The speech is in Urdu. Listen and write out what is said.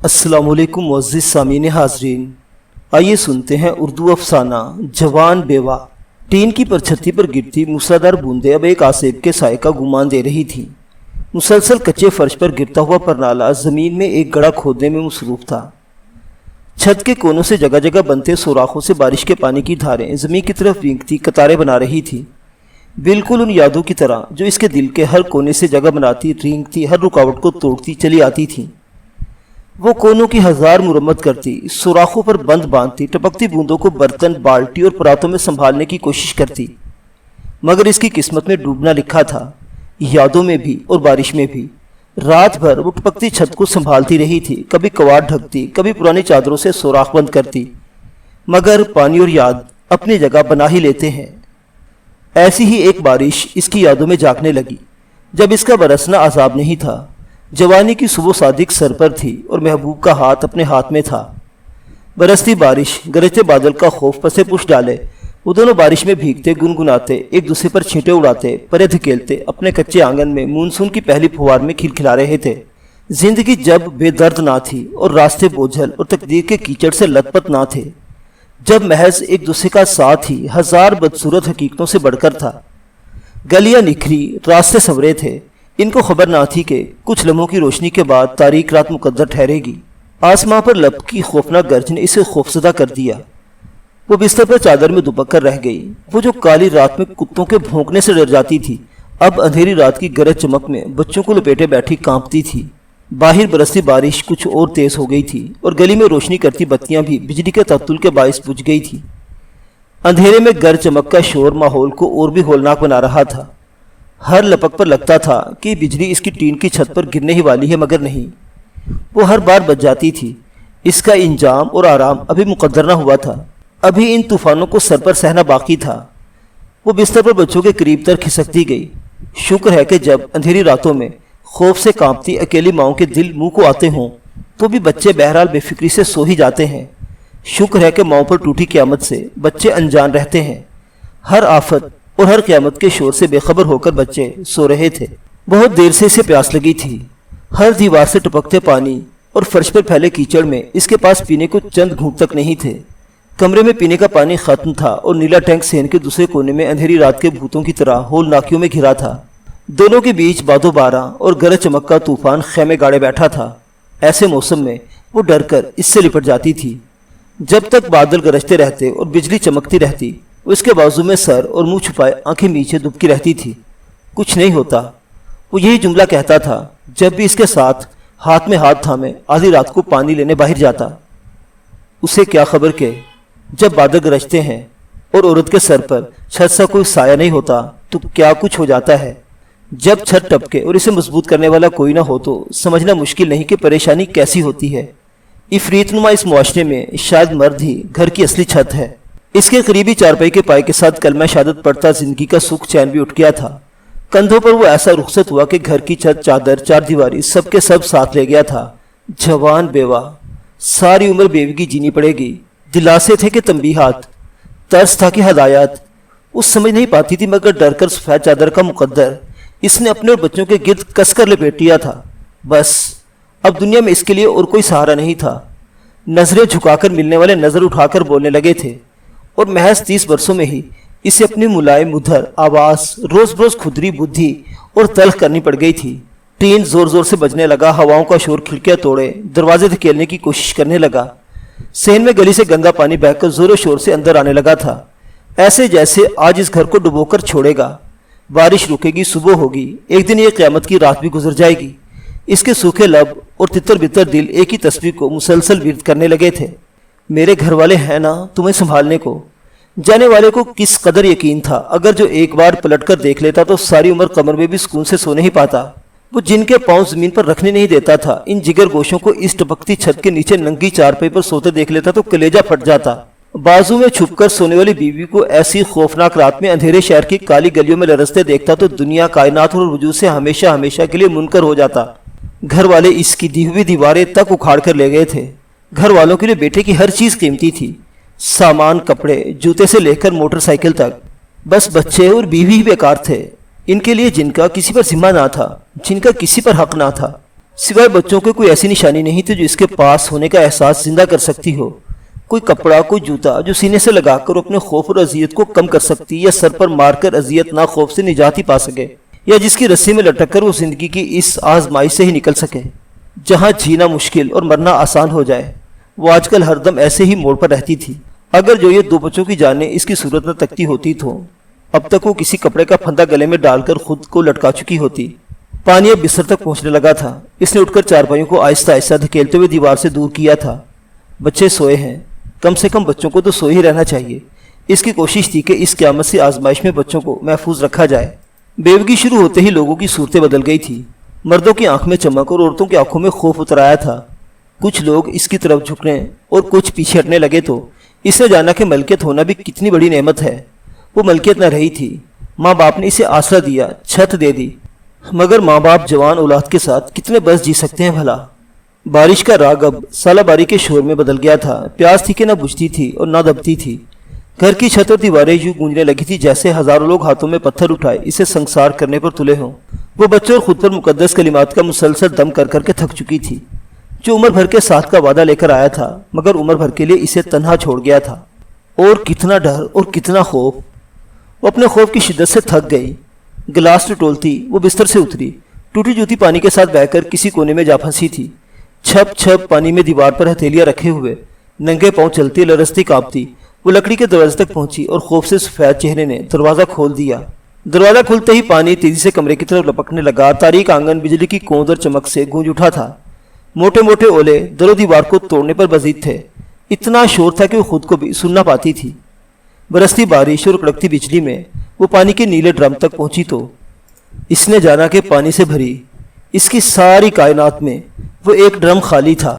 السلام علیکم معزز سامعین حاضرین، آئیے سنتے ہیں اردو افسانہ جوان بیوہ۔ ٹین کی پرچھتی پر گرتی موسلادھار بوندیں اب ایک آسیب کے سائے کا گمان دے رہی تھیں۔ مسلسل کچے فرش پر گرتا ہوا پرنالہ زمین میں ایک گڑھا کھودنے میں مصروف تھا۔ چھت کے کونوں سے جگہ جگہ بنتے سوراخوں سے بارش کے پانی کی دھاریں زمین کی طرف رینگتی قطاریں بنا رہی تھی، بالکل ان یادوں کی طرح جو اس کے دل کے ہر کونے سے جگہ بناتی، رینگتی، ہر رکاوٹ کو توڑتی چلی آتی تھیں۔ وہ کونوں کی ہزار مرمت کرتی، سوراخوں پر بند باندھتی، ٹپکتی بوندوں کو برتن، بالٹی اور پراتوں میں سنبھالنے کی کوشش کرتی، مگر اس کی قسمت میں ڈوبنا لکھا تھا، یادوں میں بھی اور بارش میں بھی۔ رات بھر وہ ٹپکتی چھت کو سنبھالتی رہی تھی، کبھی کواڑ ڈھکتی، کبھی پرانی چادروں سے سوراخ بند کرتی، مگر پانی اور یاد اپنی جگہ بنا ہی لیتے ہیں۔ ایسی ہی ایک بارش اس کی یادوں میں جاگنے لگی، جب اس کا برسنا عذاب نہیں تھا، جوانی کی صبح صادق سر پر تھی اور محبوب کا ہاتھ اپنے ہاتھ میں تھا۔ برستی بارش، گرجتے بادل کا خوف پسے پش ڈالے، وہ دونوں بارش میں بھیگتے، گنگناتے، ایک دوسرے پر چھینٹے اڑاتے، پرے دھکیلتے اپنے کچے آنگن میں مونسون کی پہلی پھوار میں کھلکھلا رہے تھے۔ زندگی جب بے درد نہ تھی اور راستے بوجھل اور تقدیر کے کیچڑ سے لت پت نہ تھے، جب محض ایک دوسرے کا ساتھ ہی ہزار بدصورت حقیقتوں سے بڑھ کر تھا۔ گلیاں نکھری، راستے سورے تھے، ان کو خبر نہ تھی کہ کچھ لمحوں کی روشنی کے بعد تاریک رات مقدر ٹھہرے گی۔ آسمان پر لپ کی خوفناک گرج نے اسے خوفزدہ کر دیا۔ وہ بستر پر چادر میں دبک کر رہ گئی۔ وہ جو کالی رات میں کتوں کے بھونکنے سے ڈر جاتی تھی، اب اندھیری رات کی گرج چمک میں بچوں کو لپیٹے بیٹھی کانپتی تھی۔ باہر برستی بارش کچھ اور تیز ہو گئی تھی اور گلی میں روشنی کرتی بتیاں بھی بجلی کے تعطل کے باعث بجھ گئی تھی۔ اندھیرے میں گرج چمک کا شور ماحول کو اور بھی ہولناک بنا رہا تھا۔ ہر لپک پر لگتا تھا کہ بجلی اس کی ٹین کی چھت پر گرنے ہی والی ہے، مگر نہیں، وہ ہر بار بچ جاتی تھی۔ اس کا انجام اور آرام ابھی مقدر نہ ہوا تھا، ابھی ان طوفانوں کو سر پر سہنا باقی تھا۔ وہ بستر پر بچوں کے قریب تر کھسکتی گئی۔ شکر ہے کہ جب اندھیری راتوں میں خوف سے کانپتی اکیلی ماؤں کے دل منہ کو آتے ہوں تو بھی بچے بہرحال بے فکری سے سو ہی جاتے ہیں۔ شکر ہے کہ ماؤں پر ٹوٹی قیامت سے بچے انجان رہتے ہیں۔ ہر آفت اور ہر قیامت کے شور سے بے خبر ہو کر بچے سو رہے تھے۔ بہت دیر سے اسے پیاس لگی تھی۔ ہر دیوار سے ٹپکتے پانی اور فرش پر پھیلے کیچڑ میں اس کے پاس پینے کو چند گھونٹ تک نہیں تھے۔ کمرے میں پینے کا پانی ختم تھا اور نیلا ٹینک صحن کے دوسرے کونے میں اندھیری رات کے بھوتوں کی طرح ہول ناکیوں میں گھرا تھا۔ دونوں کے بیچ بادو بارہ اور گرج چمک کا طوفان خیمے گاڑے بیٹھا تھا۔ ایسے موسم میں وہ ڈر کر اس سے لپٹ جاتی تھی۔ جب تک بادل گرجتے رہتے اور بجلی چمکتی رہتی، وہ اس کے بازو میں سر اور منہ چھپائے آنکھیں نیچے دبکی رہتی تھی۔ کچھ نہیں ہوتا، وہ یہی جملہ کہتا تھا جب بھی اس کے ساتھ ہاتھ میں ہاتھ تھامے آدھی رات کو پانی لینے باہر جاتا۔ اسے کیا خبر کہ جب بادل گرجتے ہیں اور عورت کے سر پر چھت سا کوئی سایہ نہیں ہوتا تو کیا کچھ ہو جاتا ہے۔ جب چھت ٹپکے اور اسے مضبوط کرنے والا کوئی نہ ہو تو سمجھنا مشکل نہیں کہ پریشانی کیسی ہوتی ہے۔ عفریت نما اس معاشرے میں شاید مرد ہی گھر کی اصلی چھت ہے۔ اس کے قریبی چارپائی کے پائے کے ساتھ کلمہ شہادت پڑھتا زندگی کا سکھ چین بھی اٹھ گیا تھا۔ کندھوں پر وہ ایسا رخصت ہوا کہ گھر کی چھت، چادر، چار دیواری سب کے سب ساتھ لے گیا تھا۔ جوان بیوہ، ساری عمر بیوگی جینی پڑے گی۔ دلاسے تھے کہ تنبیہات، ترس تھا کہ ہدایات۔ وہ سمجھ نہیں پاتی تھی، مگر ڈر کر سفید چادر کا مقدر اس نے اپنے اور بچوں کے گرد کس کر لپیٹ لیا تھا۔ بس اب دنیا میں اس کے لیے اور کوئی سہارا نہیں تھا۔ نظریں جھکا کر ملنے والے نظر اٹھا کر بولنے لگے تھے، اور محض 30 برسوں میں ہی اسے اپنی ملائم مدھر آواز روز بروز کھدری بدھی اور تلخ کرنی پڑ گئی تھی۔ ٹین زور زور سے بجنے لگا، ہواؤں کا شور کھڑکیاں توڑے، دروازے دھکیلنے کی کوشش کرنے لگا۔ صحن میں گلی سے گندا پانی بہہ کر زور و شور سے اندر آنے لگا تھا، ایسے جیسے آج اس گھر کو ڈبو کر چھوڑے گا۔ بارش رکے گی، صبح ہوگی، ایک دن یہ قیامت کی رات بھی گزر جائے گی۔ اس کے سوکھے لب اور تتر بتر دل ایک ہی تصویر کو مسلسل ورد کرنے لگے تھے۔ میرے گھر والے ہیں نا تمہیں سنبھالنے کو۔ جانے والے کو کس قدر یقین تھا، اگر جو ایک بار پلٹ کر دیکھ لیتا تو ساری عمر کمر میں بھی سکون سے سو نہیں پاتا۔ وہ جن کے پاؤں زمین پر رکھنے نہیں دیتا تھا، ان جگر گوشوں کو اس ٹپکتی چھت کے نیچے ننگی چارپائی پر سوتے دیکھ لیتا تو کلیجہ پھٹ جاتا۔ بازو میں چھپ کر سونے والی بیوی کو ایسی خوفناک رات میں اندھیرے شہر کی کالی گلیوں میں لرزتے دیکھتا تو دنیا، کائنات اور وجود سے ہمیشہ ہمیشہ کے لیے منکر ہو جاتا۔ گھر والے اس کی دی ہوئی دیواریں تک اکھاڑ کر لے گئے تھے۔ گھر والوں کے لیے بیٹے کی ہر چیز قیمتی تھی، سامان، کپڑے، جوتے سے لے کر موٹر سائیکل تک۔ بس بچے اور بیوی ہی بیکار تھے، ان کے لیے جن کا کسی پر ذمہ نہ تھا، جن کا کسی پر حق نہ تھا۔ سوائے بچوں کے کوئی ایسی نشانی نہیں تھی جو اس کے پاس ہونے کا احساس زندہ کر سکتی ہو، کوئی کپڑا، کوئی جوتا جو سینے سے لگا کر اپنے خوف اور اذیت کو کم کر سکتی، یا سر پر مار کر اذیت نہ خوف سے نجات ہی پا سکے، یا جس کی رسی میں لٹک کر وہ زندگی کی اس آزمائی سے ہی نکل سکے جہاں جینا مشکل اور مرنا آسان ہو جائے۔ وہ آج کل ہر دم ایسے ہی موڑ پر رہتی تھی۔ اگر جو یہ دو بچوں کی جانیں اس کی صورت نہ تکتی ہوتی تو اب تک وہ کسی کپڑے کا پھندا گلے میں ڈال کر خود کو لٹکا چکی ہوتی۔ پانی اب بستر تک پہنچنے لگا تھا۔ اس نے اٹھ کر چارپائیوں کو آہستہ آہستہ دھکیلتے ہوئے دیوار سے دور کیا تھا۔ بچے سوئے ہیں، کم سے کم بچوں کو تو سوئے ہی رہنا چاہیے۔ اس کی کوشش تھی کہ اس قیامت سے آزمائش میں بچوں کو محفوظ رکھا جائے۔ بیوگی شروع ہوتے ہی لوگوں کی صورتیں بدل گئی تھی۔ مردوں کی آنکھ میں چمک اور عورتوں کی آنکھوں میں خوف اتر آیا تھا۔ کچھ لوگ اس کی طرف جھکنے اور کچھ پیچھے ہٹنے لگے تو اس نے جانا کہ ملکیت ہونا بھی کتنی بڑی نعمت ہے۔ وہ ملکیت نہ رہی تھی، ماں باپ نے اسے آسرا دیا، چھت دے دی، مگر ماں باپ جوان اولاد کے ساتھ کتنے برس جی سکتے ہیں بھلا۔ بارش کا راگ اب سالہ باری کے شور میں بدل گیا تھا۔ پیاس تھی کہ نہ بجھتی تھی اور نہ دبتی تھی۔ گھر کی چھت اور دیواریں یوں گونجنے لگی تھی جیسے ہزاروں لوگ ہاتھوں میں پتھر اٹھائے اسے سنسار کرنے پر تلے ہوں۔ وہ بچوں اور خود پر مقدس کلمات کا مسلسل دم کر کر کے تھک چکی تھی۔ جو عمر بھر کے ساتھ کا وعدہ لے کر آیا تھا مگر عمر بھر کے لیے اسے تنہا چھوڑ گیا تھا۔ اور کتنا ڈر اور کتنا خوف۔ وہ اپنے خوف کی شدت سے تھک گئی۔ گلاس ٹٹولتی وہ بستر سے اتری۔ ٹوٹی جوتی پانی کے ساتھ بہہ کر کسی کونے میں جا پھنسی تھی۔ چھپ چھپ پانی میں دیوار پر ہتھیلیاں رکھے ہوئے ننگے پاؤں چلتی، لرزتی، کانپتی وہ لکڑی کے دروازے تک پہنچی اور خوف سے سفید چہرے نے دروازہ کھول دیا۔ دروازہ کھلتے ہی پانی تیزی سے کمرے کی طرف لپکنے لگا۔ تاریک آنگن بجلی کی کوند اور چمک سے گونج اٹھا تھا۔ موٹے موٹے اولے در و دیوار کو توڑنے پر مزید تھے۔ اتنا شور تھا کہ وہ خود کو بھی سننا پاتی تھی۔ برستی بارش اور کڑکتی بجلی میں وہ پانی کے نیلے ڈرم تک پہنچی تو اس نے جانا کہ پانی سے بھری اس کی ساری کائنات میں وہ ایک ڈرم خالی تھا۔